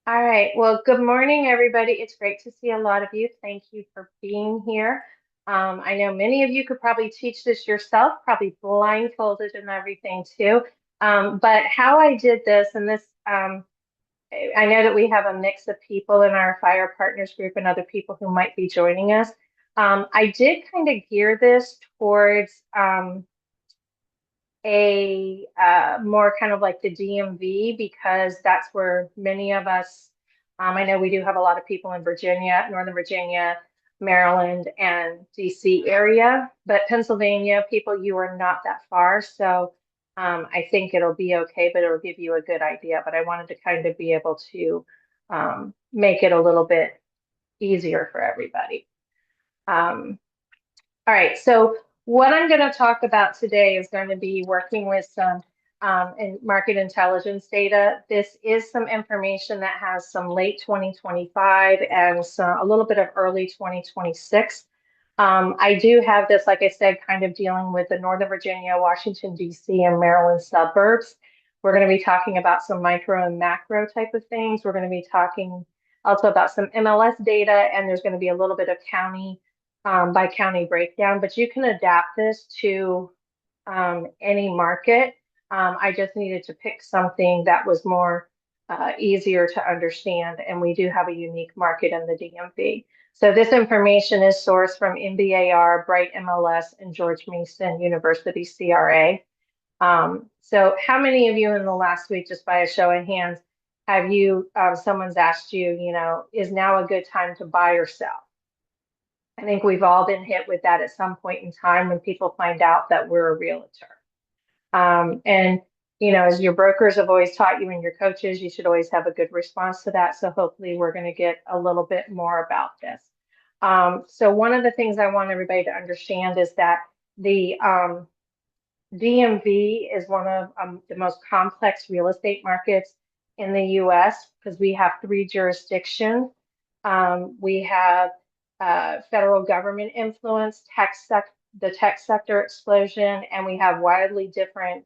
All right. Well, good morning, everybody. It's great to see a lot of you. Thank you for being here. I know many of you could probably teach this yourself, probably blindfolded and everything too. But how I did this, and this, I know that we have a mix of people in our FYR Partners group and other people who might be joining us. I did kind of gear this towards a more kind of like the DMV because that's where many of us, I know we do have a lot of people in Virginia, Northern Virginia, Maryland, and DC area, but Pennsylvania, people, you are not that far. So I think it'll be okay, but it'll give you a good idea. But I wanted to kind of be able to make it a little bit easier for everybody. Um, all right, so what I'm going to talk about today is going to be working with some market intelligence data. This is some information that has some late 2025 and a little bit of early 2026. I do have this, like I said, kind of dealing with the Northern Virginia, Washington, D.C., and Maryland suburbs. We're going to be talking about some micro and macro type of things. We're going to be talking also about some MLS data, and there's going to be a little bit of county by county breakdown, but you can adapt this to any market. I just needed to pick something that was more easier to understand, and we do have a unique market in the DMV. So this information is sourced from NBAR, Bright MLS, and George Mason University CRA. So how many of you in the last week, just by a show of hands, have you, someone's asked you, is now a good time to buy or sell? I think we've all been hit with that at some point in time when people find out that we're a realtor. And, as your brokers have always taught you and your coaches, you should always have a good response to that. So hopefully we're going to get a little bit more about this. So one of the things I want everybody to understand is that the DMV is one of the most complex real estate markets in the US because we have three jurisdictions. We have federal government influence, the tech sector explosion, and we have wildly different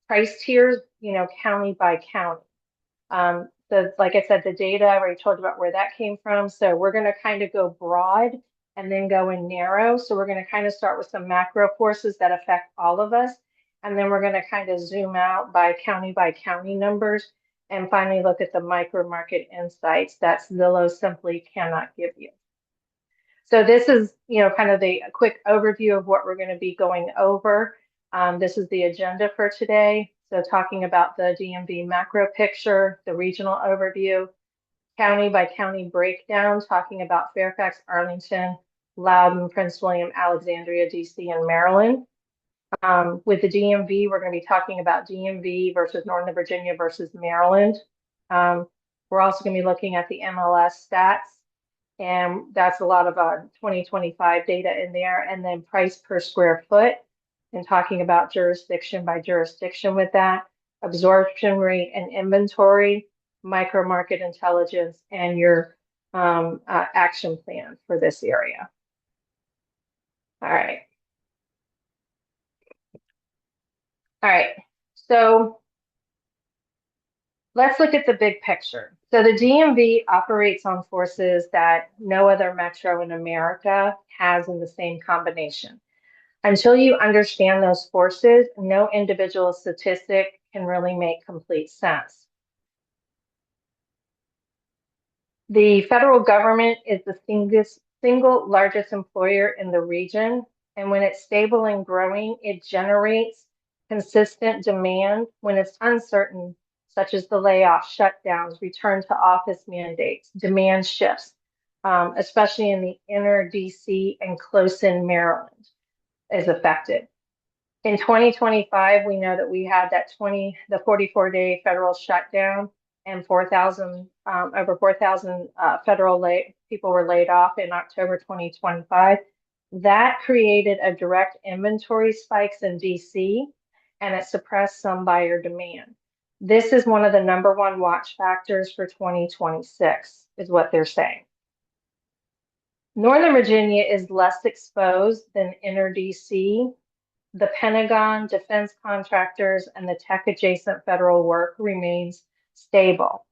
price tiers, county by county. Like I said, the data, I already told you about where that came from. So we're going to kind of go broad and then go in narrow. So we're going to kind of start with some macro forces that affect all of us. And then we're going to kind of zoom out by county numbers and finally look at the micro market insights that Zillow simply cannot give you. So this is, kind of a quick overview of what we're going to be going over. This is the agenda for today. So talking about the DMV macro picture, the regional overview, county by county breakdown, talking about Fairfax, Arlington, Loudoun, Prince William, Alexandria, DC, and Maryland. With the DMV, we're going to be talking about DMV versus Northern Virginia versus Maryland. We're also going to be looking at the MLS stats, and that's a lot of 2025 data in there, and then price per square foot, and talking about jurisdiction by jurisdiction with that, absorption rate and inventory, micro market intelligence, and your action plan for this area. All right. All right. So let's look at the big picture. So the DMV operates on forces that no other metro in America has in the same combination. Until you understand those forces, no individual statistic can really make complete sense. The federal government is the single largest employer in the region, and when it's stable and growing, it generates consistent demand. When it's uncertain, such as the layoffs, shutdowns, return to office mandates, demand shifts, especially in the inner DC and close in Maryland, is affected. In 2025, we know that we had the 44-day federal shutdown and 4,000, over 4,000 people were laid off in October 2025. That created a direct inventory spikes in DC, and it suppressed some buyer demand. This is one of the number one watch factors for 2026, is what they're saying. Northern Virginia is less exposed than inner DC. The Pentagon, defense contractors, and the tech adjacent federal work remains stable.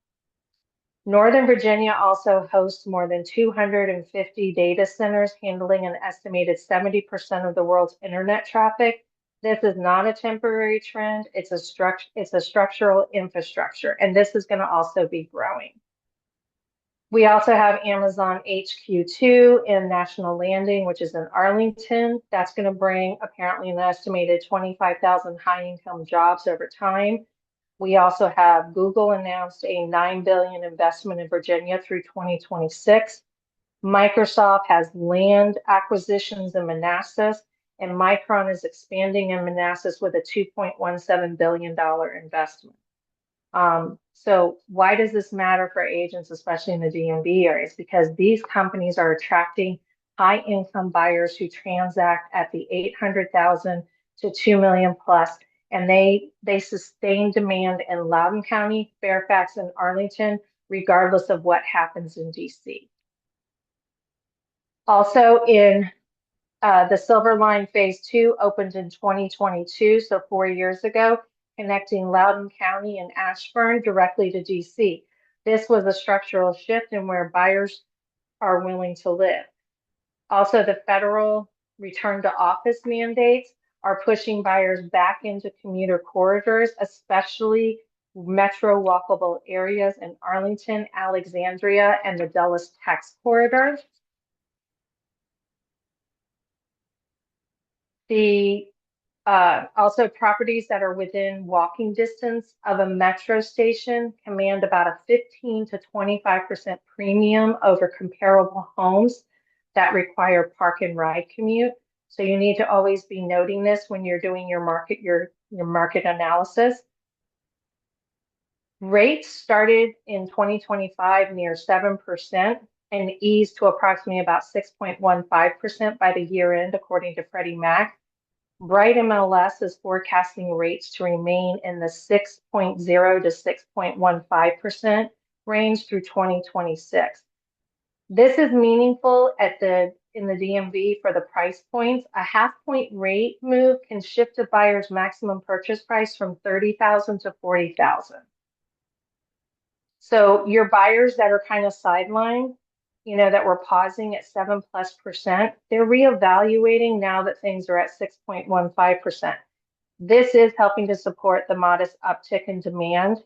Northern Virginia also hosts more than 250 data centers, handling an estimated 70% of the world's internet traffic. This is not a temporary trend, it's a structural infrastructure, and this is going to also be growing. We also have Amazon HQ2 in National Landing, which is in Arlington. That's going to bring apparently an estimated 25,000 high-income jobs over time. We also have Google announced a $9 billion investment in Virginia through 2026. Microsoft has land acquisitions in Manassas, and Micron is expanding in Manassas with a $2.17 billion investment. So why does this matter for agents, especially in the DMV areas? Because these companies are attracting high income buyers who transact at the 800,000 to 2 million plus, and they sustain demand in Loudoun County, Fairfax, and Arlington, regardless of what happens in DC. Also in the Silver Line Phase 2 opened in 2022, so 4 years ago, connecting Loudoun County and Ashburn directly to DC. This was a structural shift in where buyers are willing to live. Also, the federal return to office mandates are pushing buyers back into commuter corridors, especially metro walkable areas in Arlington, Alexandria, and the Dulles Tex corridor. Also, properties that are within walking distance of a metro station command about a 15 to 25% premium over comparable homes that require park and ride commute. So you need to always be noting this when you're doing your market analysis. Rates started in 2025 near 7% and eased to approximately about 6.15% by the year end, according to Freddie Mac. Bright MLS is forecasting rates to remain in the 6.0 to 6.15% range through 2026. This is meaningful in the DMV for the price points. A half-point rate move can shift a buyer's maximum purchase price from $30,000 to $40,000. So your buyers that are kind of sidelined, that we're pausing at 7+%, they're reevaluating now that things are at 6.15%. This is helping to support the modest uptick in demand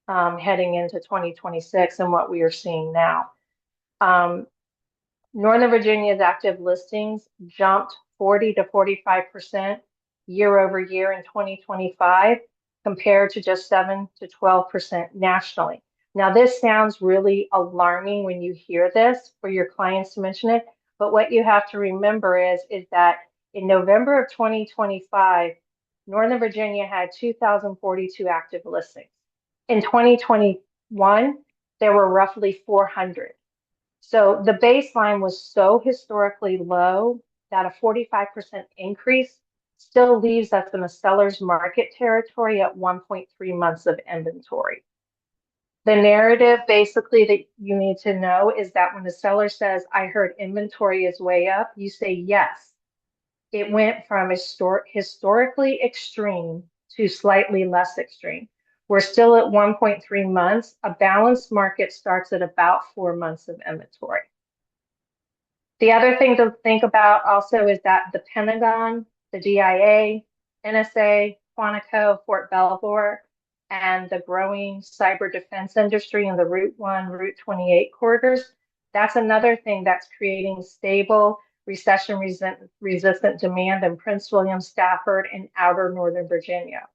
heading into 2026 and what we are seeing now. Northern Virginia's active listings jumped 40 to 45% year over year in 2025, compared to just 7 to 12% nationally. Now, this sounds really alarming when you hear this for your clients to mention it, but what you have to remember is that in November of 2025, Northern Virginia had 2,042 active listings. In 2021, there were roughly 400. So the baseline was so historically low that a 45% increase still leaves us in a seller's market territory at 1.3 months of inventory. The narrative basically that you need to know is that when the seller says, I heard inventory is way up, you say yes. It went from historically extreme to slightly less extreme. We're still at 1.3 months. A balanced market starts at about 4 months of inventory. The other thing to think about also is that the Pentagon, the DIA, NSA, Quantico, Fort Belvoir, and the growing cyber defense industry in the Route 1, Route 28 corridors, that's another thing that's creating stable, recession-resistant demand in Prince William, Stafford, and outer Northern Virginia.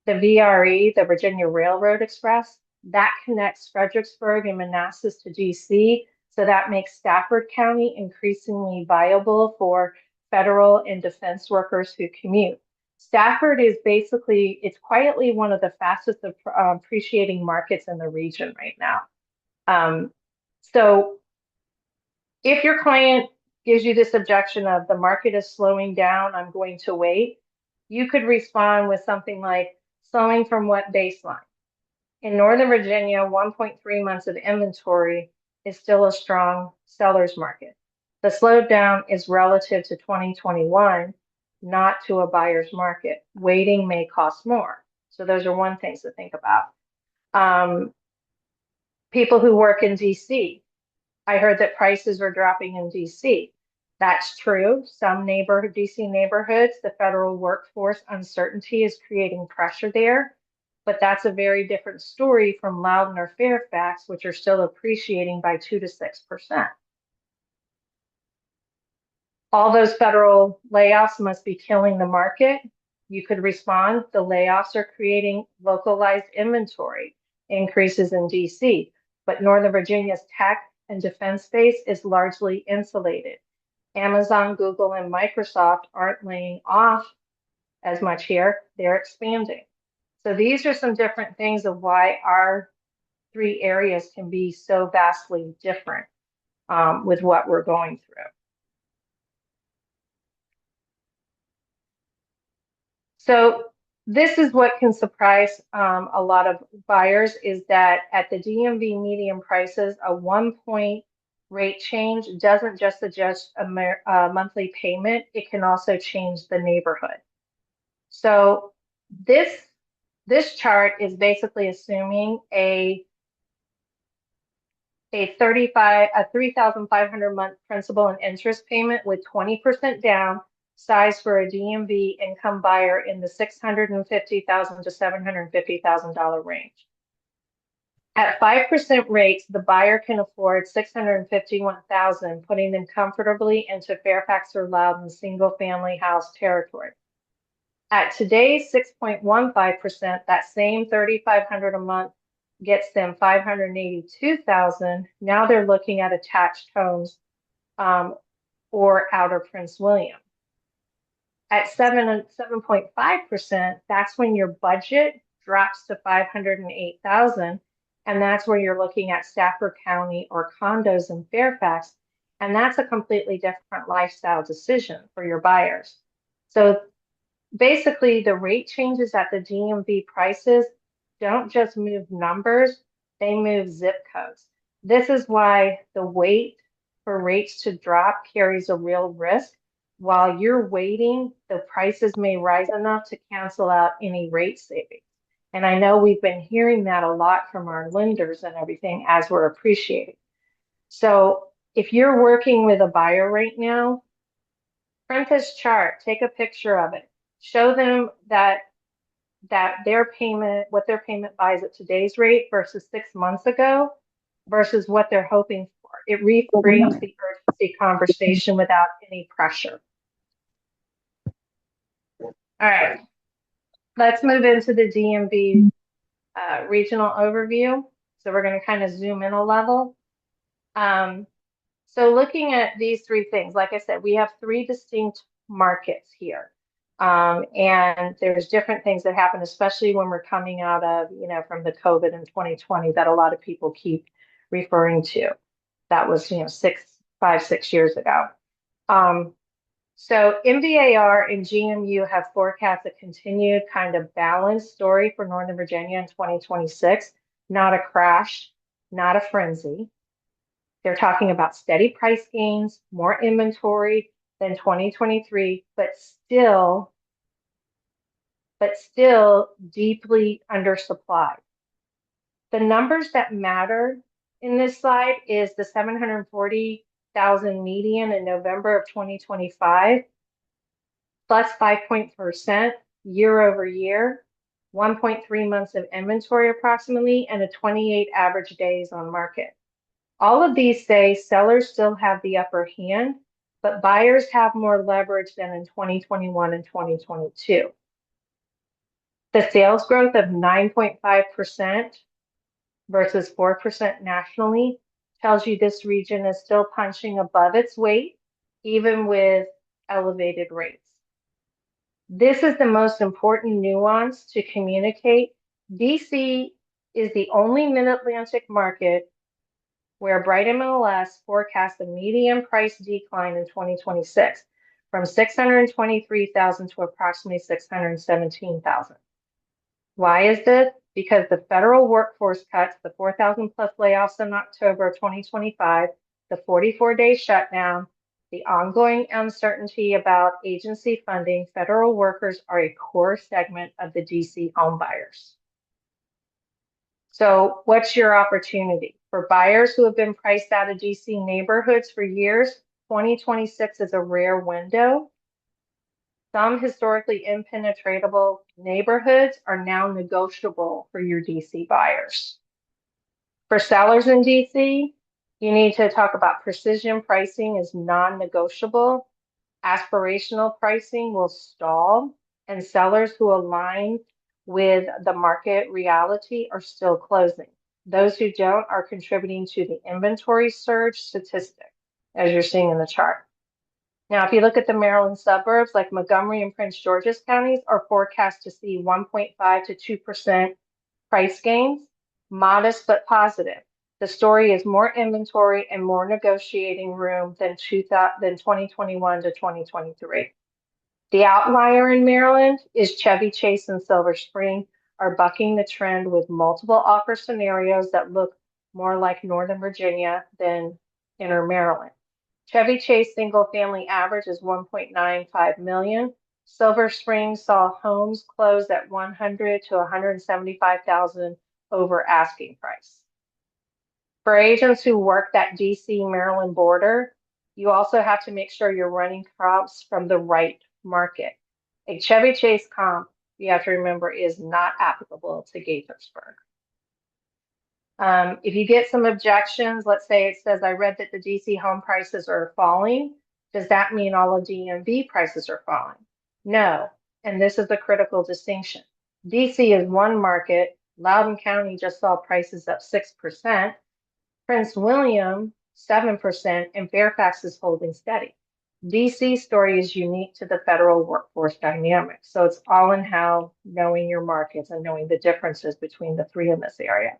The VRE, the Virginia Railroad Express, that connects Fredericksburg and Manassas to DC, so that makes Stafford County increasingly viable for federal and defense workers who commute. Stafford is basically, it's quietly one of the fastest appreciating markets in the region right now. So if your client gives you this objection of the market is slowing down, I'm going to wait, you could respond with something like, slowing from what baseline? In Northern Virginia, 1.3 months of inventory is still a strong seller's market. The slowdown is relative to 2021, not to a buyer's market. Waiting may cost more. So those are one things to think about. People who work in DC, I heard that prices are dropping in DC. That's true. Some DC neighborhoods, the federal workforce uncertainty is creating pressure there, but that's a very different story from Loudoun or Fairfax, which are still appreciating by 2 to 6%. All those federal layoffs must be killing the market. You could respond, the layoffs are creating localized inventory increases in DC, but Northern Virginia's tech and defense space is largely insulated. Amazon, Google, and Microsoft aren't laying off as much here, they're expanding. So these are some different things of why our three areas can be so vastly different with what we're going through. So this is what can surprise a lot of buyers is that at the DMV median prices, a 1 point rate change doesn't just adjust a monthly payment, it can also change the neighborhood. So this chart is basically assuming a 3,500 month principal and interest payment with 20% down, size for a DMV income buyer in the $650,000 to $750,000 range. At 5% rates, the buyer can afford $651,000, putting them comfortably into Fairfax or Loudoun single-family house territory. At today's 6.15%, that same $3,500 a month gets them $582,000. Now they're looking at attached homes or outer Prince William. At 7.5%, that's when your budget drops to $508,000, and that's where you're looking at Stafford County or condos in Fairfax, and that's a completely different lifestyle decision for your buyers. So basically, the rate changes at the DMV prices don't just move numbers, they move zip codes. This is why the wait for rates to drop carries a real risk. While you're waiting, the prices may rise enough to cancel out any rate savings. And I know we've been hearing that a lot from our lenders and everything as we're appreciating. So if you're working with a buyer right now, print this chart, take a picture of it, show them that their payment, what their payment buys at today's rate versus 6 months ago versus what they're hoping for. It reframes the urgency conversation without any pressure. All right, let's move into the DMV regional overview. So we're going to kind of zoom in a level. So looking at these three things, like I said, we have three distinct markets here. And there's different things that happen, especially when we're coming out of, from the COVID in 2020 that a lot of people keep referring to. That was, 5, 6 years ago. So MVAR and GMU have forecast a continued kind of balanced story for Northern Virginia in 2026, not a crash, not a frenzy. They're talking about steady price gains, more inventory than 2023, but still deeply undersupplied. The numbers that matter in this slide is the 740,000 median in November of 2025, plus 5% year over year, 1.3 months of inventory approximately, and a 28 average days on market. All of these say sellers still have the upper hand, but buyers have more leverage than in 2021 and 2022. The sales growth of 9.5% versus 4% nationally tells you this region is still punching above its weight, even with elevated rates. This is the most important nuance to communicate. DC is the only mid-Atlantic market where Bright MLS forecasts a median price decline in 2026 from 623,000 to approximately 617,000. Why is this? Because the federal workforce cuts, the 4,000 plus layoffs in October of 2025, the 44-day shutdown, the ongoing uncertainty about agency funding, federal workers are a core segment of the DC homebuyers. So what's your opportunity? For buyers who have been priced out of DC neighborhoods for years, 2026 is a rare window. Some historically impenetrable neighborhoods are now negotiable for your DC buyers. For sellers in DC, you need to talk about precision pricing is non-negotiable. Aspirational pricing will stall, and sellers who align with the market reality are still closing. Those who don't are contributing to the inventory surge statistic, as you're seeing in the chart. Now, if you look at the Maryland suburbs, like Montgomery and Prince George's counties, are forecast to see 1.5 to 2% price gains, modest but positive. The story is more inventory and more negotiating room than 2021 to 2023. The outlier in Maryland is Chevy Chase and Silver Spring are bucking the trend with multiple offer scenarios that look more like Northern Virginia than inner Maryland. Chevy Chase single family average is 1.95 million. Silver Spring saw homes close at 100 to 175,000 over asking price. For agents who work that DC Maryland border, you also have to make sure you're running comps from the right market. A Chevy Chase comp, you have to remember, is not applicable to Gaithersburg. If you get some objections, let's say it says, I read that the DC home prices are falling. Does that mean all of DMV prices are falling? No, and this is a critical distinction. DC is one market. Loudoun County just saw prices up 6%. Prince William, 7%, and Fairfax is holding steady. DC story is unique to the federal workforce dynamic. So it's all in how knowing your markets and knowing the differences between the three in this area.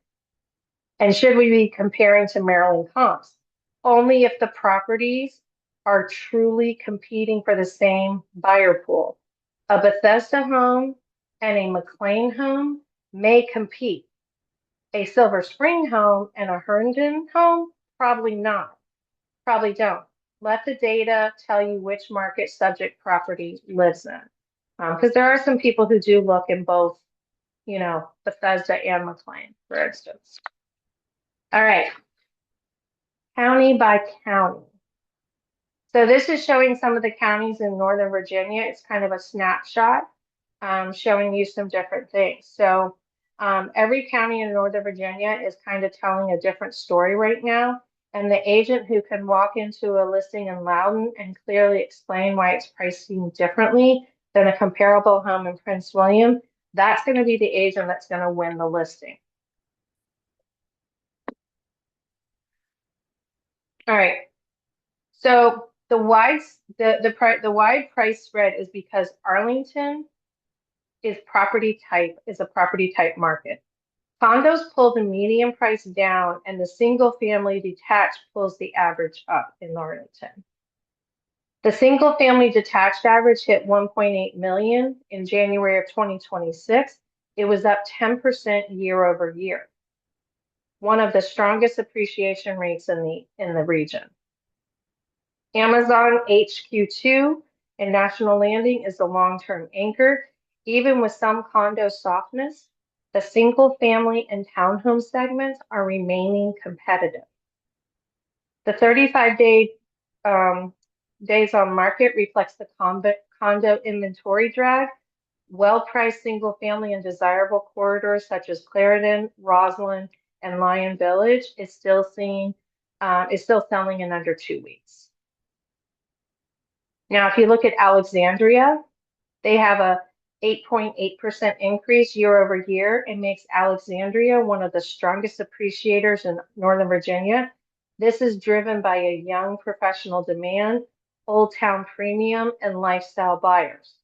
And should we be comparing to Maryland comps? Only if the properties are truly competing for the same buyer pool. A Bethesda home and a McLean home may compete. A Silver Spring home and a Herndon home, probably not. Probably don't. Let the data tell you which market subject property lives in. Because there are some people who do look in both, Bethesda and McLean, for instance. All right, county by county. So this is showing some of the counties in Northern Virginia. It's kind of a snapshot showing you some different things. So every county in Northern Virginia is kind of telling a different story right now. And the agent who can walk into a listing in Loudoun and clearly explain why it's pricing differently than a comparable home in Prince William, that's going to be the agent that's going to win the listing. All right. So the wide price spread is because Arlington is a property type market. Condos pull the median price down and the single family detached pulls the average up in Arlington. The single family detached average hit 1.8 million in January of 2026. It was up 10% year over year. One of the strongest appreciation rates in the region. Amazon HQ2 and National Landing is the long-term anchor. Even with some condo softness, the single family and townhome segments are remaining competitive. The 35-day days on market reflects the condo inventory drag. Well-priced single family and desirable corridors such as Clarendon, Roslyn, and Lyon Village is still selling in under 2 weeks. Now, if you look at Alexandria, they have a 8.8% increase year over year. It makes Alexandria one of the strongest appreciators in Northern Virginia. This is driven by a young professional demand, Old Town premium, and lifestyle buyers.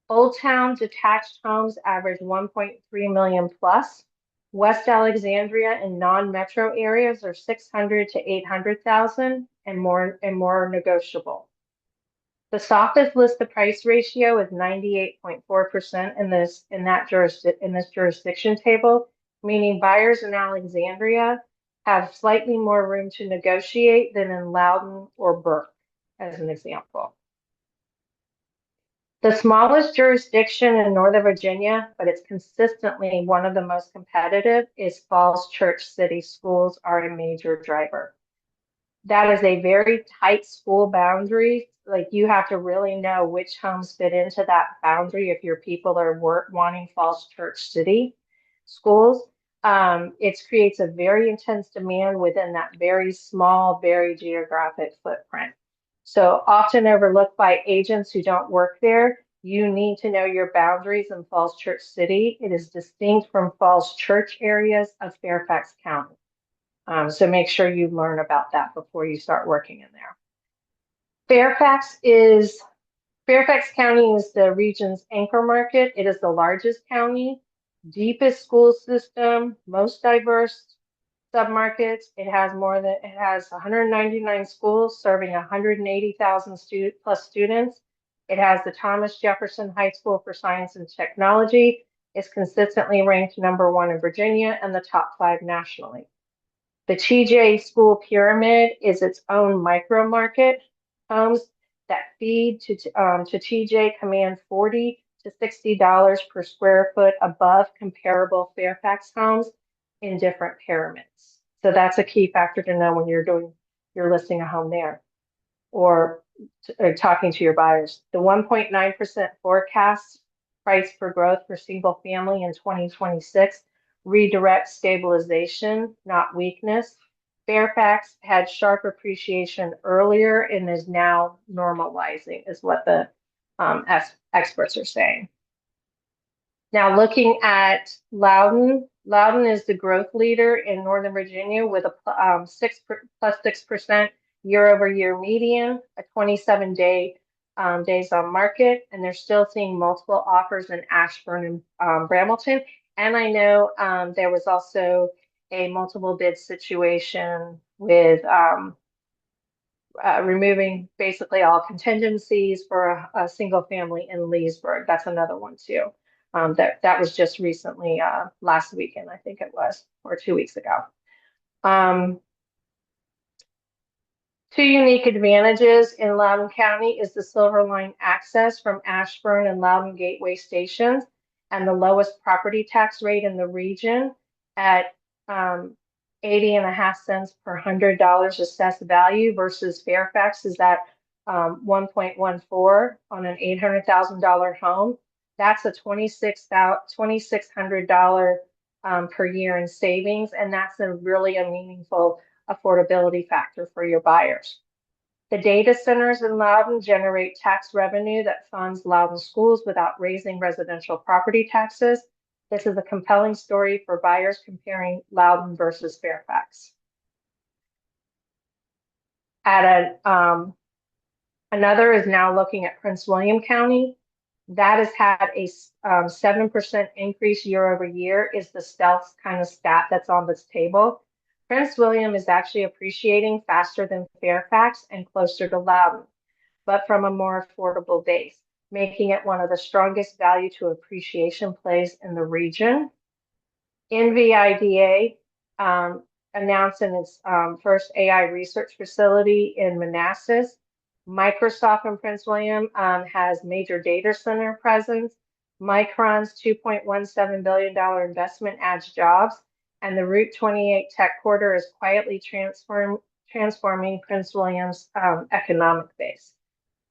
Old Town detached homes average 1.3 million plus. West Alexandria and non-metro areas are 600 to 800,000 and more negotiable. The softest list to price ratio is 98.4% in this jurisdiction table, meaning buyers in Alexandria have slightly more room to negotiate than in Loudoun or Burke, as an example. The smallest jurisdiction in Northern Virginia, but it's consistently one of the most competitive, is Falls Church City. Schools are a major driver. That is a very tight school boundary. Like you have to really know which homes fit into that boundary if your people are wanting Falls Church City schools. It creates a very intense demand within that very small, very geographic footprint. So often overlooked by agents who don't work there, you need to know your boundaries in Falls Church City. It is distinct from Falls Church areas of Fairfax County. So make sure you learn about that before you start working in there. Fairfax County is the region's anchor market. It is the largest county, deepest school system, most diverse submarkets. It has 199 schools serving 180,000 plus students. It has the Thomas Jefferson High School for Science and Technology. It's consistently ranked #1 in Virginia and the top 5 nationally. The TJ School Pyramid is its own micro market. Homes that feed to TJ command $40 to $60 per square foot above comparable Fairfax homes in different pyramids. So that's a key factor to know when you're listing a home there or talking to your buyers. The 1.9% forecast price for growth for single family in 2026 redirects stabilization, not weakness. Fairfax had sharp appreciation earlier and is now normalizing, is what the experts are saying. Now, looking at Loudoun, Loudoun is the growth leader in Northern Virginia with a plus 6% year-over-year median, a 27-day days on market, and they're still seeing multiple offers in Ashburn and Brambleton. And I know there was also a multiple bid situation with removing basically all contingencies for a single family in Leesburg. That's another one too. That was just recently, last weekend, I think it was, or 2 weeks ago. Two unique advantages in Loudoun County is the Silver Line access from Ashburn and Loudoun Gateway stations and the lowest property tax rate in the region at 80.5 cents per $100 assessed value versus Fairfax is at 1.14 on an $800,000 home. That's a $2,600 per year in savings, and that's a meaningful affordability factor for your buyers. The data centers in Loudoun generate tax revenue that funds Loudoun schools without raising residential property taxes. This is a compelling story for buyers comparing Loudoun versus Fairfax. Another is now looking at Prince William County. That has had a 7% increase year over year is the stealth kind of stat that's on this table. Prince William is actually appreciating faster than Fairfax and closer to Loudoun, but from a more affordable base, making it one of the strongest value to appreciation plays in the region. NVIDIA announced in its first AI research facility in Manassas. Microsoft in Prince William has major data center presence. Micron's $2.17 billion investment adds jobs, and the Route 28 tech corridor is quietly transforming Prince William's economic base.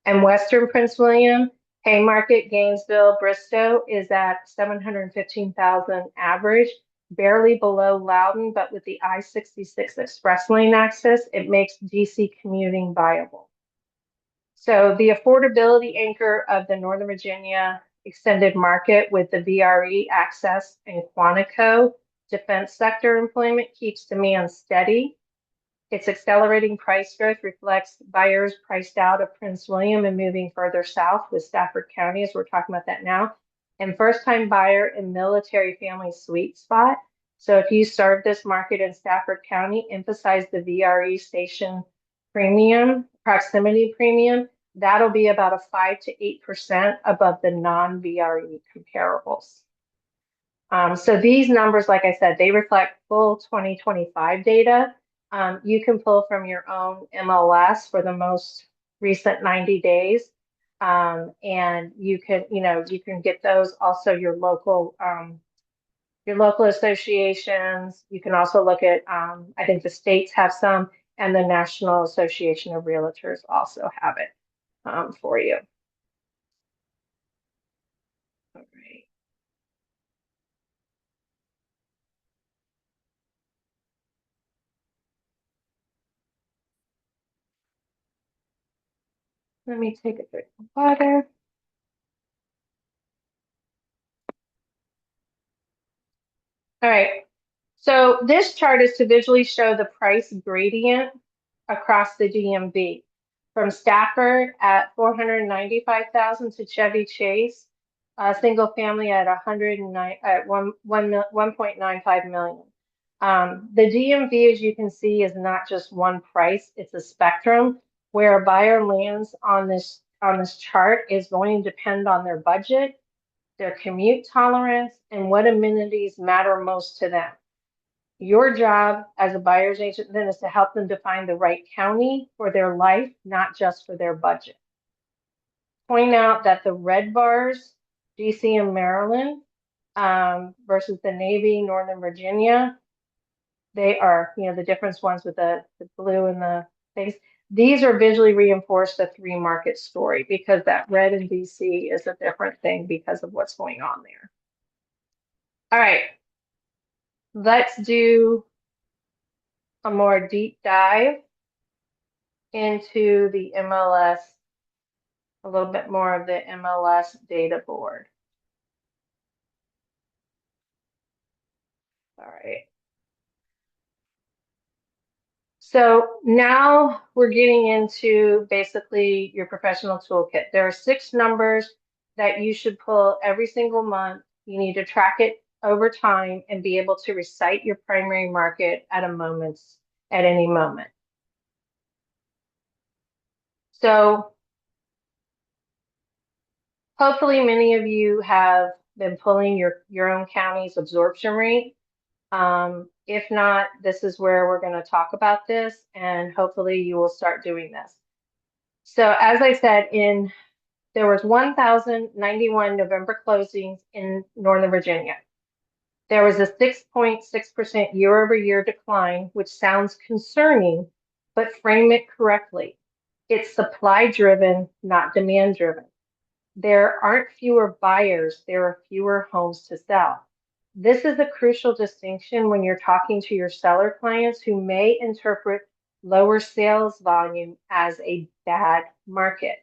And Western Prince William, Haymarket, Gainesville, Bristow is at 715,000 average, barely below Loudoun, but with the I-66 express lane access, it makes DC commuting viable. So the affordability anchor of the Northern Virginia extended market with the VRE access and Quantico defense sector employment keeps demand steady. Its accelerating price growth reflects buyers priced out of Prince William and moving further south with Stafford County, as we're talking about that now, and first-time buyer in military family sweet spot. So if you serve this market in Stafford County, emphasize the VRE station premium, proximity premium, that'll be about a 5 to 8% above the non-VRE comparables. So these numbers, like I said, they reflect full 2025 data. You can pull from your own MLS for the most recent 90 days. And you can, you can get those also your local associations. You can also look at, I think the states have some, and the National Association of Realtors also have it for you. All right. Let me take a drink of water. All right. So this chart is to visually show the price gradient across the DMV, from Stafford at 495,000 to Chevy Chase, single family at 109 at 1.95 million. The DMV, as you can see, is not just one price; it's a spectrum. Where a buyer lands on this chart is going to depend on their budget, their commute tolerance, and what amenities matter most to them. Your job as a buyer's agent then is to help them define the right county for their life, not just for their budget. Point out that the red bars, DC and Maryland, versus the Navy, Northern Virginia, they are, the different ones with the blue and the things. These are visually reinforce the three market story, because that red in DC is a different thing because of what's going on there. All right, let's do a more deep dive into the MLS, a little bit more of the MLS data board. All right. So now we're getting into basically your professional toolkit. There are 6 numbers that you should pull every single month. You need to track it over time and be able to recite your primary market at any moment. So hopefully many of you have been pulling your own county's absorption rate. If not, this is where we're going to talk about this, and hopefully you will start doing this. So as I said, there was 1,091 November closings in Northern Virginia. There was a 6.6% year-over-year decline, which sounds concerning, but frame it correctly. It's supply-driven, not demand-driven. There aren't fewer buyers, there are fewer homes to sell. This is a crucial distinction when you're talking to your seller clients who may interpret lower sales volume as a bad market.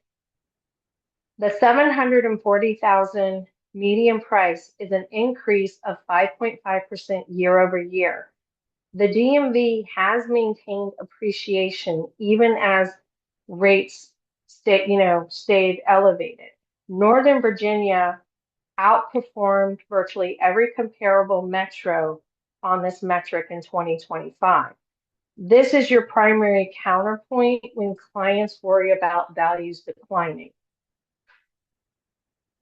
The 740,000 median price is an increase of 5.5% year over year. The DMV has maintained appreciation even as rates stayed elevated. Northern Virginia outperformed virtually every comparable metro on this metric in 2025. This is your primary counterpoint when clients worry about values declining.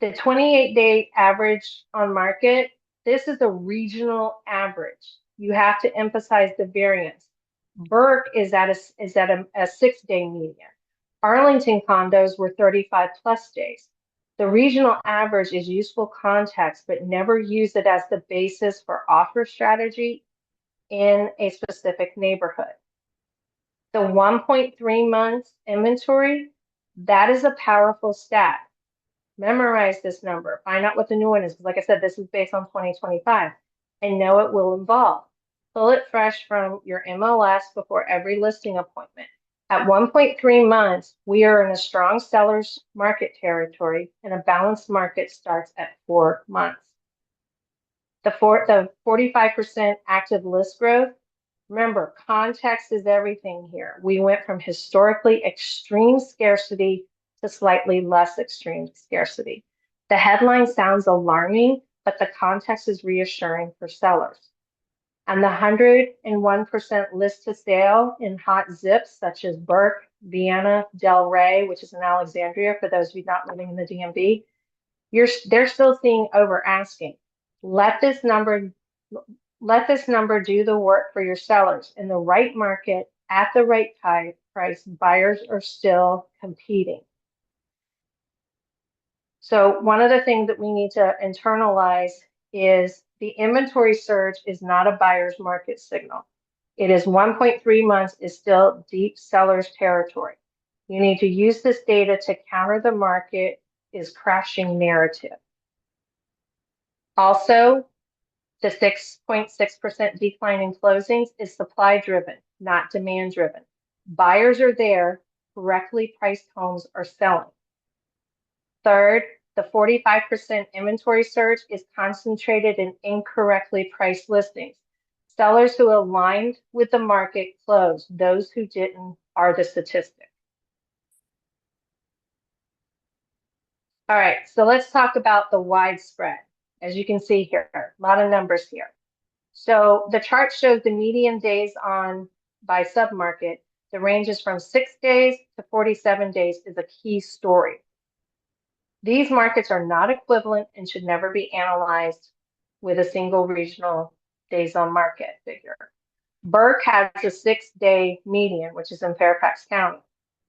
The 28-day average on market, this is a regional average. You have to emphasize the variance. Burke is at a 6-day median. Arlington condos were 35 plus days. The regional average is useful context, but never use it as the basis for offer strategy in a specific neighborhood. The 1.3 months inventory, that is a powerful stat. Memorize this number. Find out what the new one is. Like I said, this is based on 2025. And know it will evolve. Pull it fresh from your MLS before every listing appointment. At 1.3 months, we are in a strong seller's market territory, and a balanced market starts at 4 months. The 45% active list growth, remember, context is everything here. We went from historically extreme scarcity to slightly less extreme scarcity. The headline sounds alarming, but the context is reassuring for sellers. And the 101% list to sale in hot zips such as Burke, Vienna, Delray, which is in Alexandria, for those of you not living in the DMV, they're still seeing over asking. Let this number do the work for your sellers. In the right market, at the right price, buyers are still competing. So one of the things that we need to internalize is the inventory surge is not a buyer's market signal. It is 1.3 months is still deep seller's territory. You need to use this data to counter the market is crashing narrative. Also, the 6.6% decline in closings is supply driven, not demand driven. Buyers are there, correctly priced homes are selling. Third, the 45% inventory surge is concentrated in incorrectly priced listings. Sellers who aligned with the market closed. Those who didn't are the statistic. All right, so let's talk about the widespread. As you can see here, a lot of numbers here. So the chart shows the median days on by submarket. The range is from 6 days to 47 days is a key story. These markets are not equivalent and should never be analyzed with a single regional days on market figure. Burke has a 6-day median, which is in Fairfax County.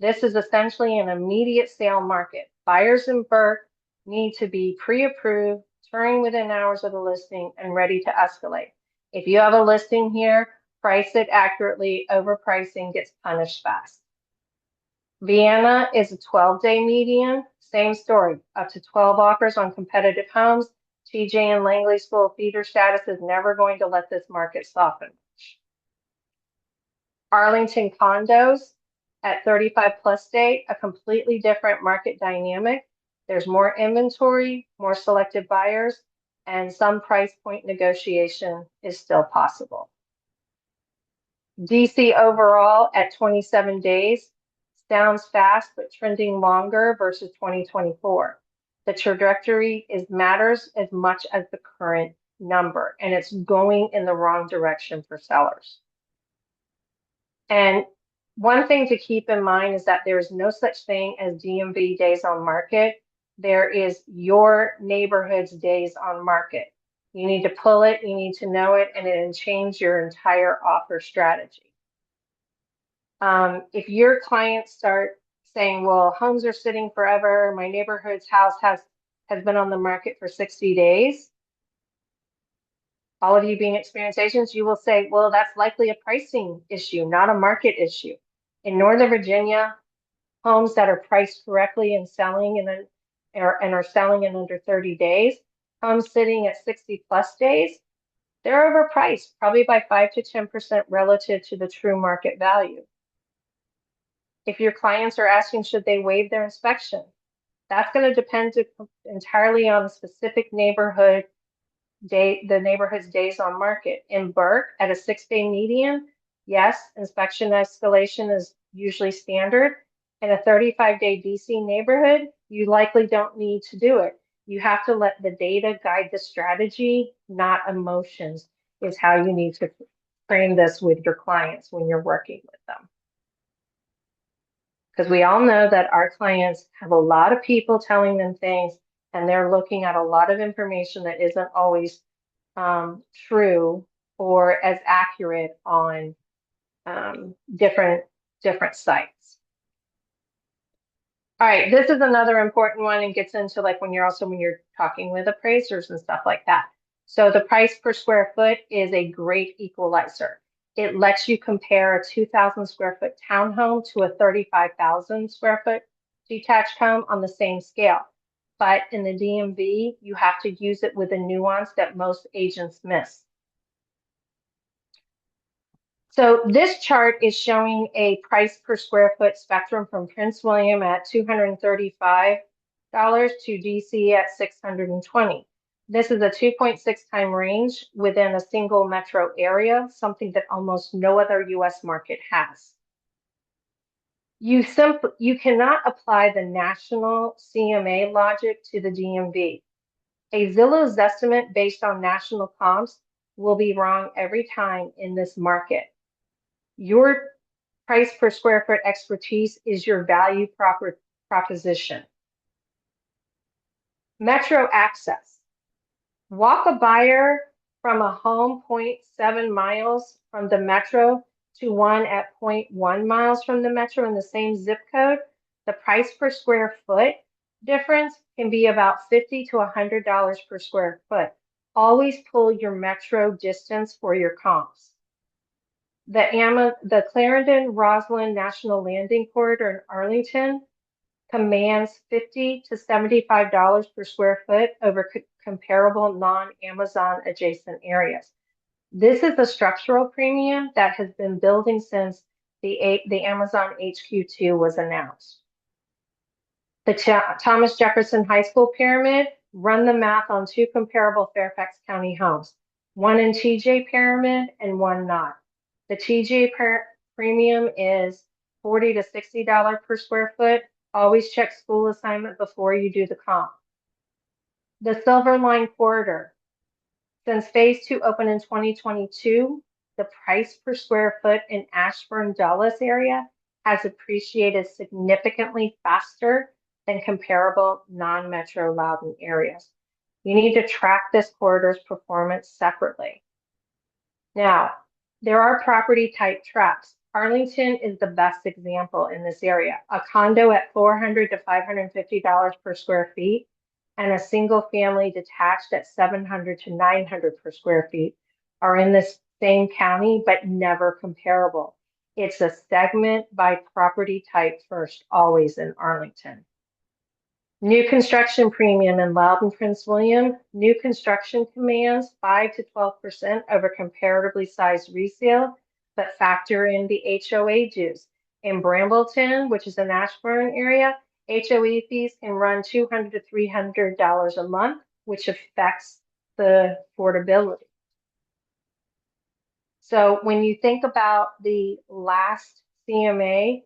This is essentially an immediate sale market. Buyers in Burke need to be pre-approved, touring within hours of the listing, and ready to escalate. If you have a listing here, price it accurately. Overpricing gets punished fast. Vienna is a 12-day median. Same story, up to 12 offers on competitive homes. TJ and Langley's full feeder status is never going to let this market soften. Arlington condos at 35 plus day, a completely different market dynamic. There's more inventory, more selective buyers, and some price point negotiation is still possible. DC overall at 27 days, sounds fast, but trending longer versus 2024. The trajectory matters as much as the current number, and it's going in the wrong direction for sellers. And one thing to keep in mind is that there is no such thing as DMV days on market. There is your neighborhood's days on market. You need to pull it, you need to know it, and it will change your entire offer strategy. If your clients start saying, well, homes are sitting forever, my neighborhood's house has been on the market for 60 days, all of you being experienced agents, you will say, well, that's likely a pricing issue, not a market issue. In Northern Virginia, homes that are priced correctly and selling are selling in under 30 days, homes sitting at 60 plus days, they're overpriced, probably by 5 to 10% relative to the true market value. If your clients are asking, should they waive their inspection? That's going to depend entirely on the specific neighborhood, the neighborhood's days on market. In Burke, at a 6-day median, yes, inspection escalation is usually standard. In a 35-day DC neighborhood, you likely don't need to do it. You have to let the data guide the strategy, not emotions, is how you need to frame this with your clients when you're working with them. Because we all know that our clients have a lot of people telling them things, and they're looking at a lot of information that isn't always true or as accurate on different sites. All right, this is another important one and gets into like when you're talking with appraisers and stuff like that. So the price per square foot is a great equalizer. It lets you compare a 2,000 square foot townhome to a 35,000 square foot detached home on the same scale. But in the DMV, you have to use it with a nuance that most agents miss. So this chart is showing a price per square foot spectrum from Prince William at $235 to DC at $620. This is a 2.6 time range within a single metro area, something that almost no other US market has. You cannot apply the national CMA logic to the DMV. A Zillow's estimate based on national comps will be wrong every time in this market. Your price per square foot expertise is your value proposition. Metro access. Walk a buyer from a home 0.7 miles from the metro to one at 0.1 miles from the metro in the same zip code. The price per square foot difference can be about $50 to $100 per square foot. Always pull your metro distance for your comps. The Clarendon-Roslyn National Landing Corridor in Arlington commands $50 to $75 per square foot over comparable non-Amazon adjacent areas. This is a structural premium that has been building since the Amazon HQ2 was announced. The Thomas Jefferson High School Pyramid, run the math on two comparable Fairfax County homes, one in TJ Pyramid and one not. The TJ premium is $40 to $60 per square foot. Always check school assignment before you do the comp. The Silver Line Corridor. Since phase 2 opened in 2022, the price per square foot in Ashburn Dulles area has appreciated significantly faster than comparable non-metro Loudoun areas. You need to track this corridor's performance separately. Now, there are property type traps. Arlington is the best example in this area. A condo at $400 to $550 per square feet and a single family detached at $700 to $900 per square feet are in the same county, but never comparable. It's a segment by property type first, always in Arlington. New construction premium in Loudoun, Prince William. New construction commands 5 to 12% over comparatively sized resale, but factor in the HOA dues. In Brambleton, which is an Ashburn area, HOA fees can run $200 to $300 a month, which affects the affordability. So when you think about the last CMA,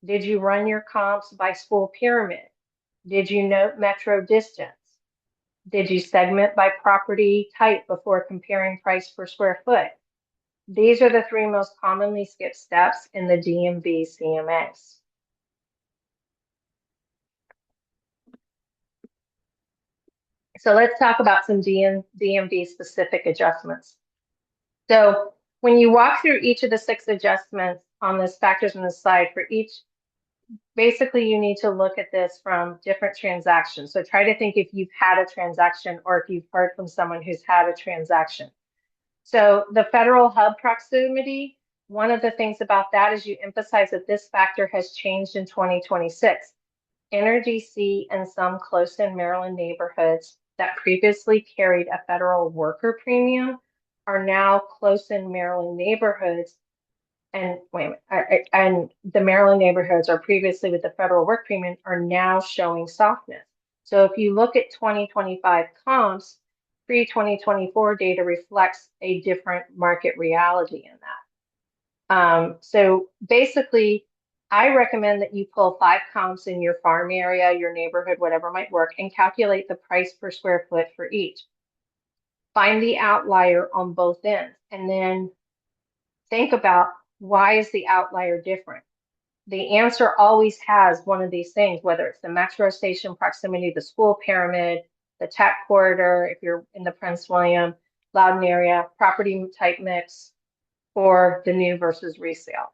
did you run your comps by school pyramid? Did you note metro distance? Did you segment by property type before comparing price per square foot? These are the three most commonly skipped steps in the DMV CMAs. So let's talk about some DMV specific adjustments. So when you walk through each of the 6 adjustments on this factors on the slide for each, basically you need to look at this from different transactions. So try to think if you've had a transaction or if you've heard from someone who's had a transaction. So the federal hub proximity, one of the things about that is you emphasize that this factor has changed in 2026. Inner DC and some close-in Maryland neighborhoods that previously carried a federal worker premium are now close-in Maryland neighborhoods. And wait a minute, and the Maryland neighborhoods are previously with the federal work premium are now showing softness. So if you look at 2025 comps, pre-2024 data reflects a different market reality in that. So basically, I recommend that you pull 5 comps in your farm area, your neighborhood, whatever might work, and calculate the price per square foot for each. Find the outlier on both ends, and then think about why is the outlier different? The answer always has one of these things, whether it's the metro station proximity, the school pyramid, the tech corridor, if you're in the Prince William, Loudoun area, property type mix, or the new versus resale.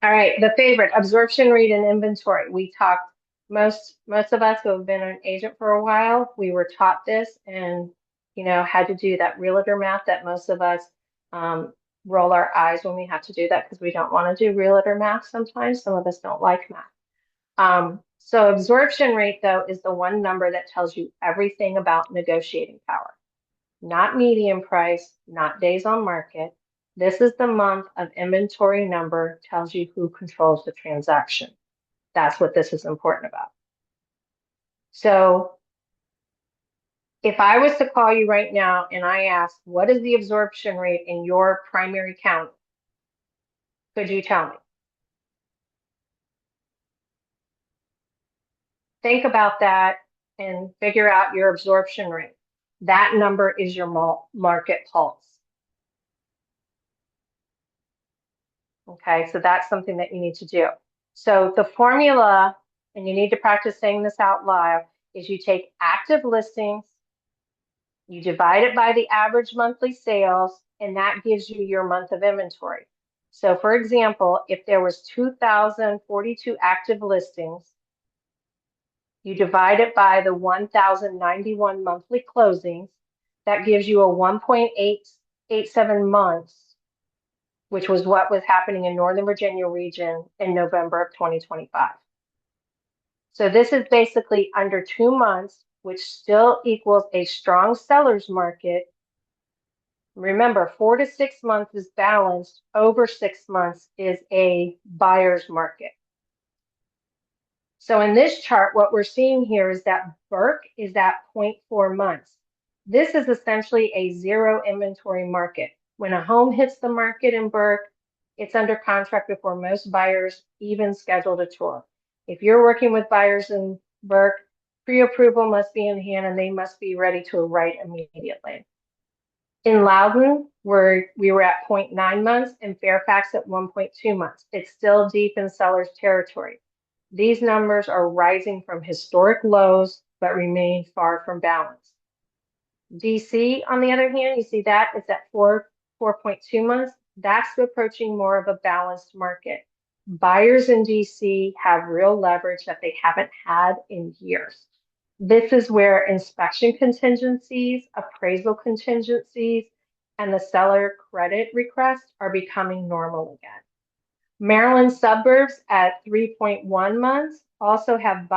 All right, the favorite, absorption rate and inventory. We talked, most of us who have been an agent for a while, we were taught this and had to do that realtor math that most of us roll our eyes when we have to do that because we don't want to do realtor math sometimes. Some of us don't like math. So absorption rate, though, is the one number that tells you everything about negotiating power. Not median price, not days on market. This is the month of inventory number, tells you who controls the transaction. That's what this is important about. So if I was to call you right now and I asked, what is the absorption rate in your primary county? Could you tell me? Think about that and figure out your absorption rate. That number is your market pulse. Okay, so that's something that you need to do. So the formula, and you need to practice saying this out loud, is you take active listings, you divide it by the average monthly sales, and that gives you your month of inventory. So for example, if there was 2,042 active listings, You divide it by the 1,091 monthly closings. That gives you a 1.887 months, which was what was happening in Northern Virginia region in November of 2025. So this is basically under 2 months, which still equals a strong seller's market. Remember, 4 to 6 months is balanced. Over 6 months is a buyer's market. So in this chart, what we're seeing here is that Burke is at 0.4 months. This is essentially a zero inventory market. When a home hits the market in Burke, it's under contract before most buyers even schedule a tour. If you're working with buyers in Burke, pre-approval must be in hand and they must be ready to write immediately. In Loudoun, we were at 0.9 months, and Fairfax at 1.2 months. It's still deep in seller's territory. These numbers are rising from historic lows, but remain far from balance. DC, on the other hand, you see that it's at 4.2 months. That's approaching more of a balanced market. Buyers in DC have real leverage that they haven't had in years. This is where inspection contingencies, appraisal contingencies, and the seller credit request are becoming normal again. Maryland suburbs at 3.1 months also have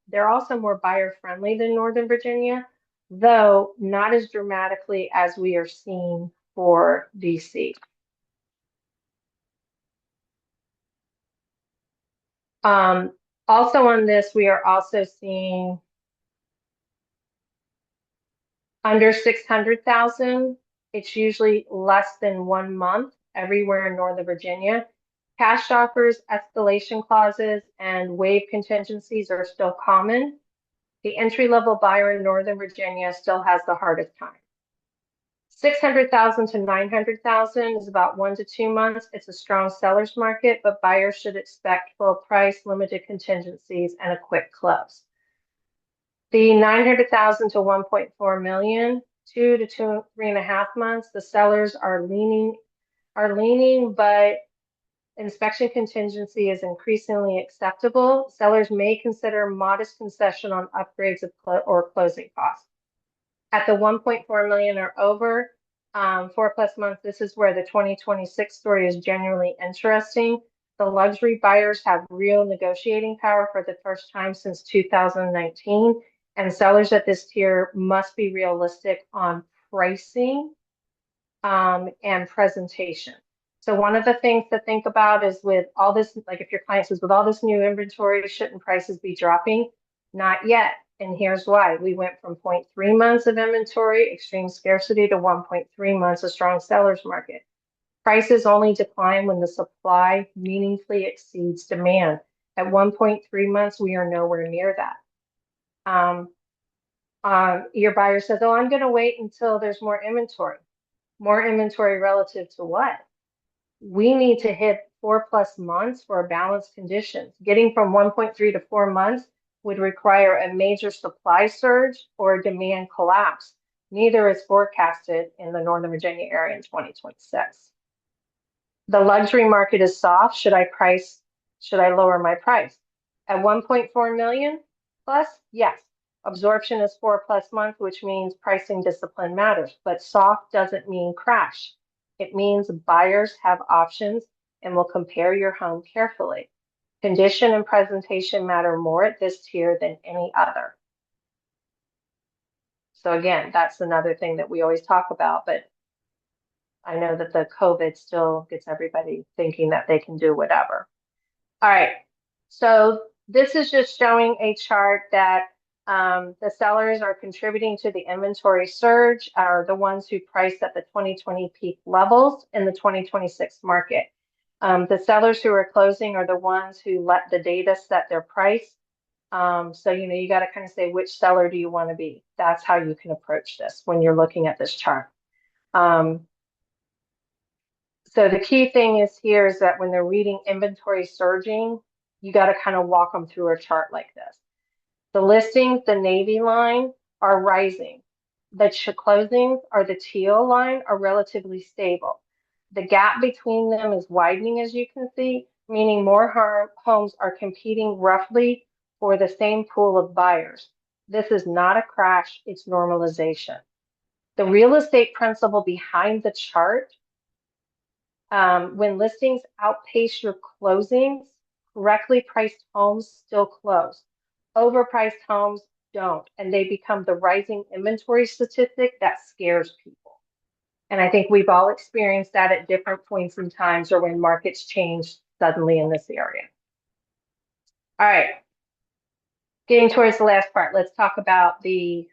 they're also more buyer friendly than Northern Virginia, though not as dramatically as we are seeing for DC. Also on this, we are also seeing under 600,000. It's usually less than 1 month everywhere in Northern Virginia. Cash offers, escalation clauses, and waive contingencies are still common. The entry-level buyer in Northern Virginia still has the hardest time. 600,000 to 900,000 is about 1 to 2 months. It's a strong seller's market, but buyers should expect full price, limited contingencies, and a quick close. The 900,000 to 1.4 million, 2 to 3.5 months. The sellers are leaning, but inspection contingency is increasingly acceptable. Sellers may consider modest concession on upgrades or closing costs. At the 1.4 million or over, 4+ months, this is where the 2026 story is genuinely interesting. The luxury buyers have real negotiating power for the first time since 2019, and sellers at this tier must be realistic on pricing and presentation. So one of the things to think about is with all this, like if your client says, with all this new inventory, shouldn't prices be dropping? Not yet. And here's why. We went from 0.3 months of inventory, extreme scarcity, to 1.3 months of strong seller's market. Prices only decline when the supply meaningfully exceeds demand. At 1.3 months, we are nowhere near that. Your buyer says, oh, I'm going to wait until there's more inventory. More inventory relative to what? We need to hit 4+ months for balanced conditions. Getting from 1.3 to 4 months would require a major supply surge or a demand collapse. Neither is forecasted in the Northern Virginia area in 2026. The luxury market is soft. Should I lower my price? At 1.4 million plus, yes. Absorption is 4+ months, which means pricing discipline matters, but soft doesn't mean crash. It means buyers have options and will compare your home carefully. Condition and presentation matter more at this tier than any other. So again, that's another thing that we always talk about, but I know that the COVID still gets everybody thinking that they can do whatever. All right, so this is just showing a chart that the sellers are contributing to the inventory surge, are the ones who priced at the 2020 peak levels in the 2026 market. The sellers who are closing are the ones who let the data set their price. So, you got to kind of say, which seller do you want to be? That's how you can approach this when you're looking at this chart. So the key thing is here is that when they're reading inventory surging, you got to kind of walk them through a chart like this. The listings, the navy line, are rising. The closings, or the teal line, are relatively stable. The gap between them is widening, as you can see, meaning more homes are competing roughly for the same pool of buyers. This is not a crash, it's normalization. The real estate principle behind the chart, when listings outpace your closings, correctly priced homes still close. Overpriced homes don't, and they become the rising inventory statistic that scares people. And I think we've all experienced that at different points in times or when markets change suddenly in this area. All right, getting towards the last part, let's talk about the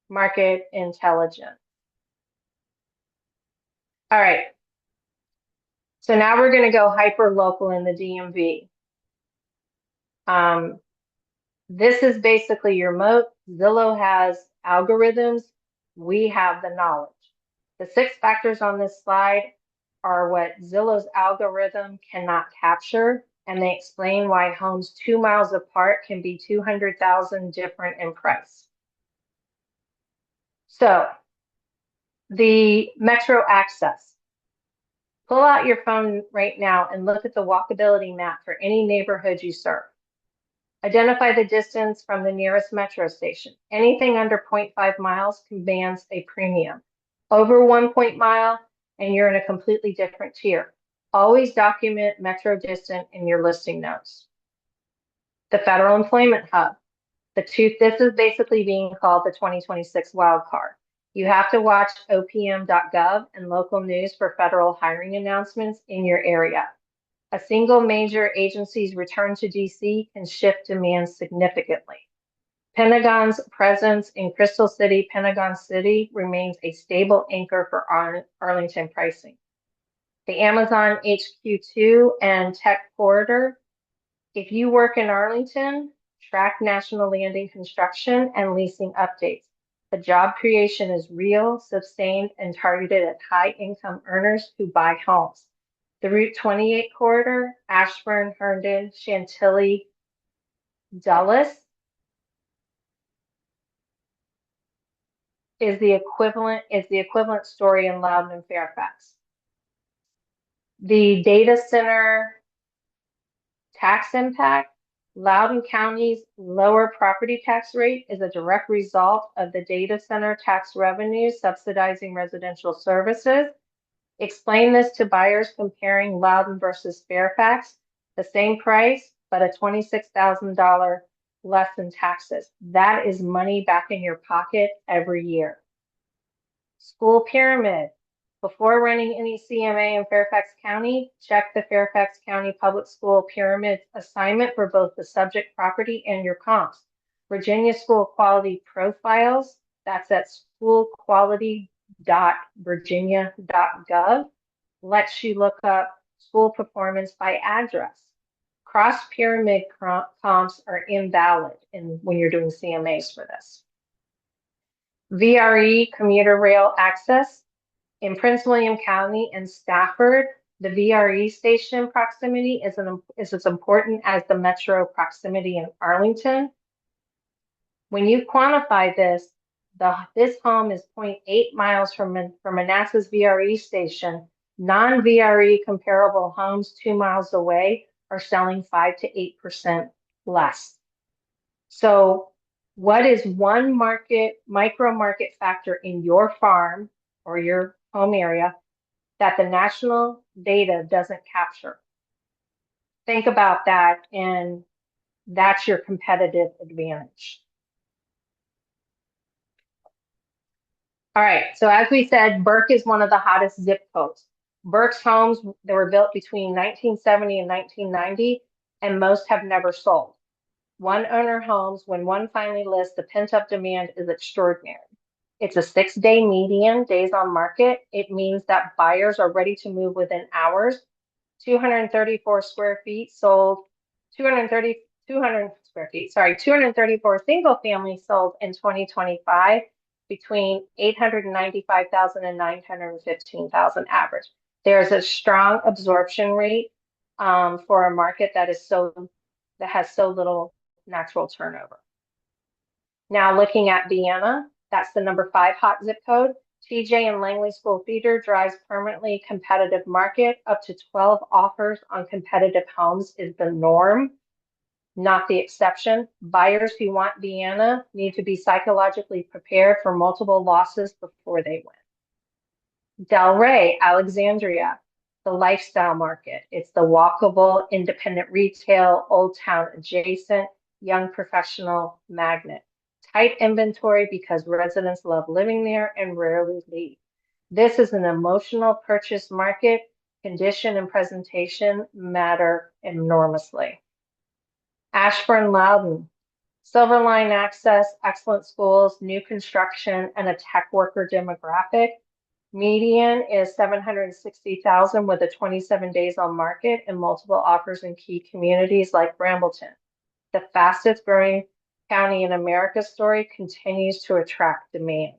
market intelligence. All right, so now we're going to go hyper local in the DMV. This is basically your moat. Zillow has algorithms. We have the knowledge. The 6 factors on this slide are what Zillow's algorithm cannot capture, and they explain why homes 2 miles apart can be 200,000 different in price. So the metro access. Pull out your phone right now and look at the walkability map for any neighborhood you serve. Identify the distance from the nearest metro station. Anything under 0.5 miles commands a premium. Over 1 mile, and you're in a completely different tier. Always document metro distance in your listing notes. The Federal Employment Hub. This is basically being called the 2026 wildcard. You have to watch opm.gov and local news for federal hiring announcements in your area. A single major agency's return to DC can shift demand significantly. Pentagon's presence in Crystal City, Pentagon City remains a stable anchor for Arlington pricing. The Amazon HQ2 and Tech Corridor. If you work in Arlington, track National Landing construction and leasing updates. The job creation is real, sustained, and targeted at high-income earners who buy homes. The Route 28 corridor, Ashburn, Herndon, Chantilly, Dulles, is the equivalent story in Loudoun and Fairfax. The data center tax impact. Loudoun County's lower property tax rate is a direct result of the data center tax revenue subsidizing residential services. Explain this to buyers comparing Loudoun versus Fairfax, the same price, but a $26,000 less in taxes. That is money back in your pocket every year. School pyramid. Before running any CMA in Fairfax County, check the Fairfax County Public School Pyramid assignment for both the subject property and your comps. Virginia School Quality Profiles, that's at schoolquality.virginia.gov, lets you look up school performance by address. Cross pyramid comps are invalid when you're doing CMAs for this. VRE, commuter rail access. In Prince William County and Stafford, the VRE station proximity is as important as the metro proximity in Arlington. When you quantify this, this home is 0.8 miles from Manassas VRE station. Non-VRE comparable homes 2 miles away are selling 5 to 8% less. So what is one micro market factor in your farm or your home area that the national data doesn't capture? Think about that, and that's your competitive advantage. All right, so as we said, Burke is one of the hottest zip codes. Burke's homes, they were built between 1970 and 1990, and most have never sold. One owner homes, when one finally lists, the pent-up demand is extraordinary. It's a 6-day median, days on market. It means that buyers are ready to move within hours. 234 square feet sold, 234 single family sold in 2025 between 895,000 and 915,000 average. There's a strong absorption rate for a market that has so little natural turnover. Now looking at Vienna, that's the number 5 hot zip code. TJ and Langley School feeder drives permanently competitive market. Up to 12 offers on competitive homes is the norm. not the exception. Buyers who want Vienna need to be psychologically prepared for multiple losses before they win. Delray, Alexandria, the lifestyle market. It's the walkable, independent retail, old town adjacent, young professional magnet. Tight inventory because residents love living there and rarely leave. This is an emotional purchase market. Condition and presentation matter enormously. Ashburn Loudon, Silver Line access, excellent schools, new construction, and a tech worker demographic. Median is 760,000 with a 27 days on market and multiple offers in key communities like Brambleton. The fastest growing county in America story continues to attract demand.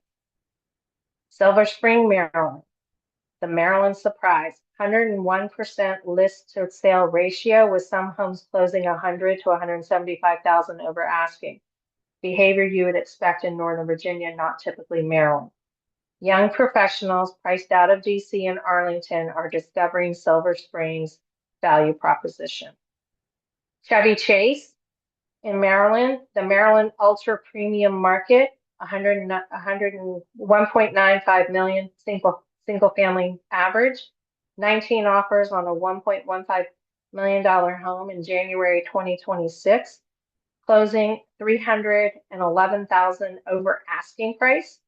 Silver Spring, Maryland, the Maryland surprise, 101% list to sale ratio with some homes closing 100 to 175,000 over asking. Behavior you would expect in Northern Virginia, not typically Maryland. Young professionals priced out of DC and Arlington are discovering Silver Spring's value proposition. Chevy Chase in Maryland, the Maryland ultra premium market, 1.95 million single family average, 19 offers on a $1.15 million home in January 2026, closing 311,000 over asking price.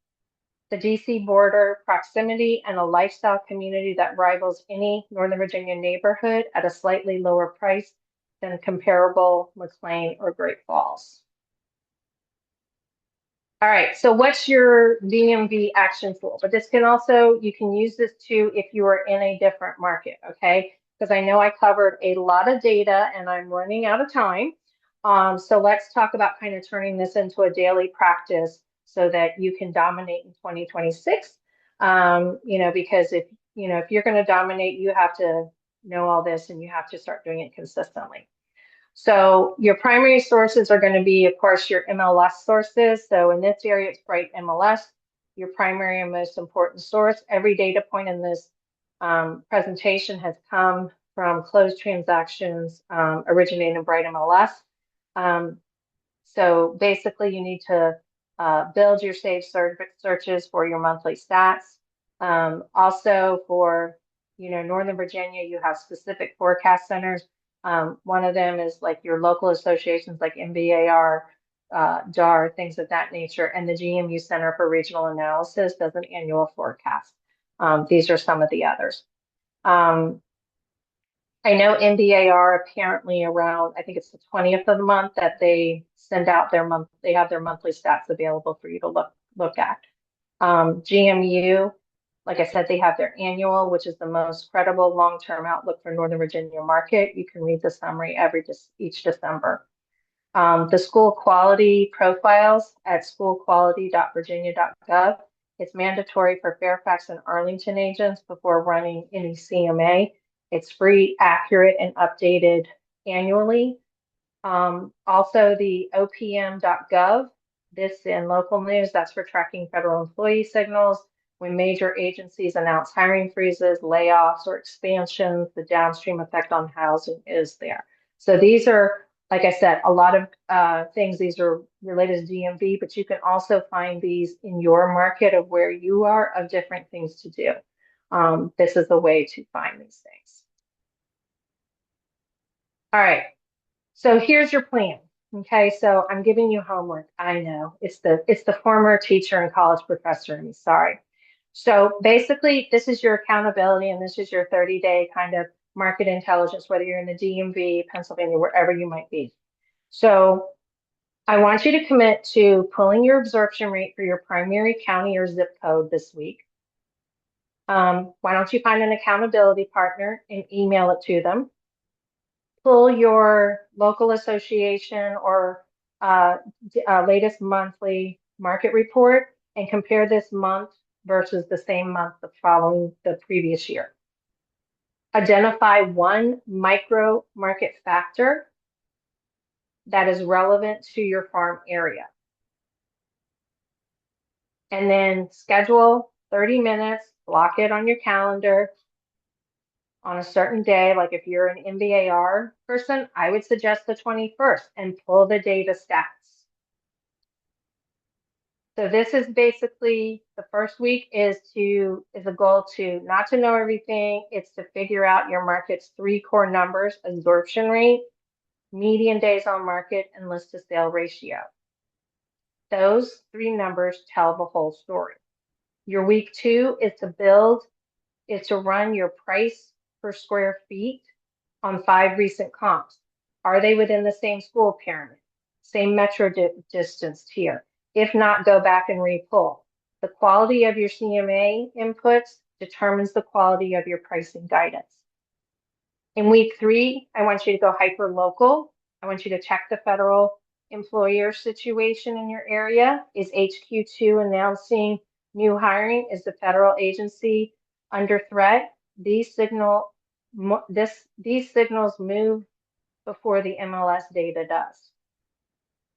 The DC border proximity and a lifestyle community that rivals any Northern Virginia neighborhood at a slightly lower price than comparable McLean or Great Falls. All right, so what's your DMV action tool? But this can also, you can use this too if you are in a different market, okay? Because I know I covered a lot of data and I'm running out of time. So let's talk about kind of turning this into a daily practice so that you can dominate in 2026. Because if you're going to dominate, you have to know all this and you have to start doing it consistently. So your primary sources are going to be, of course, your MLS sources. So in this area, it's Bright MLS, your primary and most important source. Every data point in this presentation has come from closed transactions originating in Bright MLS. So basically, you need to build your saved searches for your monthly stats. Also for, Northern Virginia, you have specific forecast centers. One of them is like your local associations like MBAR, DAR, things of that nature. And the GMU Center for Regional Analysis does an annual forecast. These are some of the others. I know MBAR apparently around, I think it's the 20th of the month that they send out they have their monthly stats available for you to look at. GMU, like I said, they have their annual, which is the most credible long-term outlook for Northern Virginia market. You can read the summary each December. The school quality profiles at schoolquality.virginia.gov. It's mandatory for Fairfax and Arlington agents before running any CMA. It's free, accurate, and updated annually. Also, the opm.gov, this in local news, that's for tracking federal employee signals. When major agencies announce hiring freezes, layoffs, or expansions, the downstream effect on housing is there. So these are, like I said, a lot of things. These are related to DMV, but you can also find these in your market of where you are of different things to do. This is the way to find these things. All right, so here's your plan. Okay, so I'm giving you homework. I know it's the former teacher and college professor in me. Sorry. So basically, this is your accountability, and this is your 30-day kind of market intelligence, whether you're in the DMV, Pennsylvania, wherever you might be. So I want you to commit to pulling your absorption rate for your primary county or zip code this week. Why don't you find an accountability partner and email it to them? Pull your local association or latest monthly market report and compare this month versus the same month following the previous year. Identify one micro market factor that is relevant to your farm area. And then schedule 30 minutes, block it on your calendar, on a certain day. Like if you're an MBAR person, I would suggest the 21st and pull the data stats. So this is basically the first week is a goal to not to know everything. It's to figure out your market's three core numbers: absorption rate, median days on market, and list to sale ratio. Those three numbers tell the whole story. Your week 2 is to run your price per square feet on 5 recent comps. Are they within the same school pyramid? Same metro distance tier? If not, go back and re-pull. The quality of your CMA inputs determines the quality of your pricing guidance. In week 3, I want you to go hyper local. I want you to check the federal employer situation in your area. Is HQ2 announcing new hiring? Is the federal agency under threat? These signals move before the MLS data does.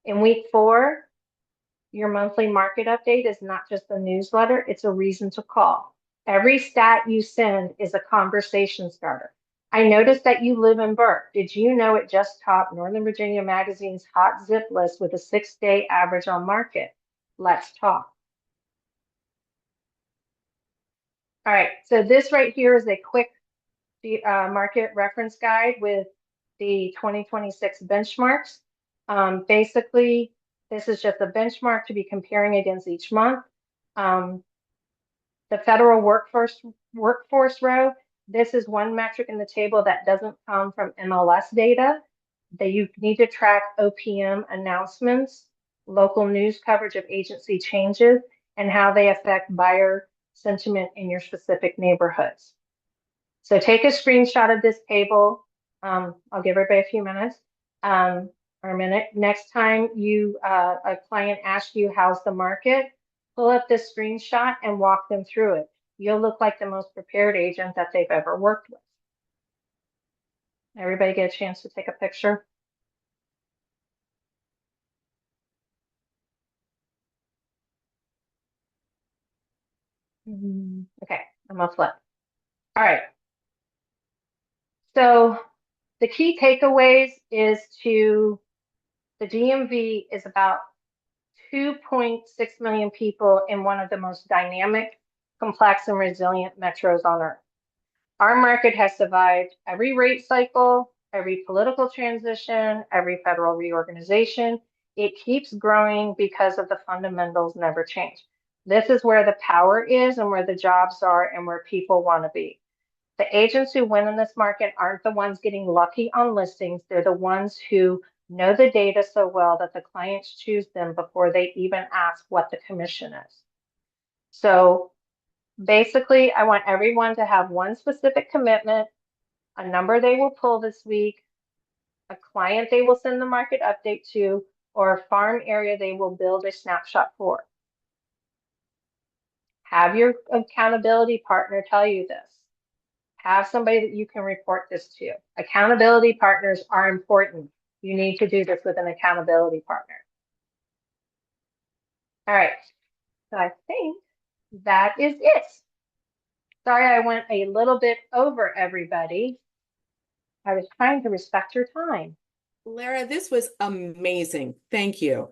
In week 4, your monthly market update is not just a newsletter, it's a reason to call. Every stat you send is a conversation starter. I noticed that you live in Burke. Did you know it just topped Northern Virginia Magazine's hot zip list with a 6-day average on market? Let's talk. All right, so this right here is a quick market reference guide with the 2026 benchmarks. Basically, this is just a benchmark to be comparing against each month. The federal workforce row, this is one metric in the table that doesn't come from MLS data. That you need to track OPM announcements, local news coverage of agency changes, and how they affect buyer sentiment in your specific neighborhoods. So take a screenshot of this table. I'll give everybody a few minutes or a minute. Next time a client asks you how's the market, pull up this screenshot and walk them through it. You'll look like the most prepared agent that they've ever worked with. Everybody get a chance to take a picture? Okay, I'm gonna flip. All right. So the key takeaways is the DMV is about 2.6 million people in one of the most dynamic, complex, and resilient metros on earth. Our market has survived every rate cycle, every political transition, every federal reorganization. It keeps growing because of the fundamentals never change. This is where the power is and where the jobs are and where people want to be. The agents who win in this market aren't the ones getting lucky on listings. They're the ones who know the data so well that the clients choose them before they even ask what the commission is. So basically, I want everyone to have one specific commitment, a number they will pull this week, a client they will send the market update to, or a farm area they will build a snapshot for. Have your accountability partner tell you this. Have somebody that you can report this to. Accountability partners are important. You need to do this with an accountability partner. All right, so I think that is it. Sorry, I went a little bit over, everybody. I was trying to respect your time. Lara, this was amazing. Thank you.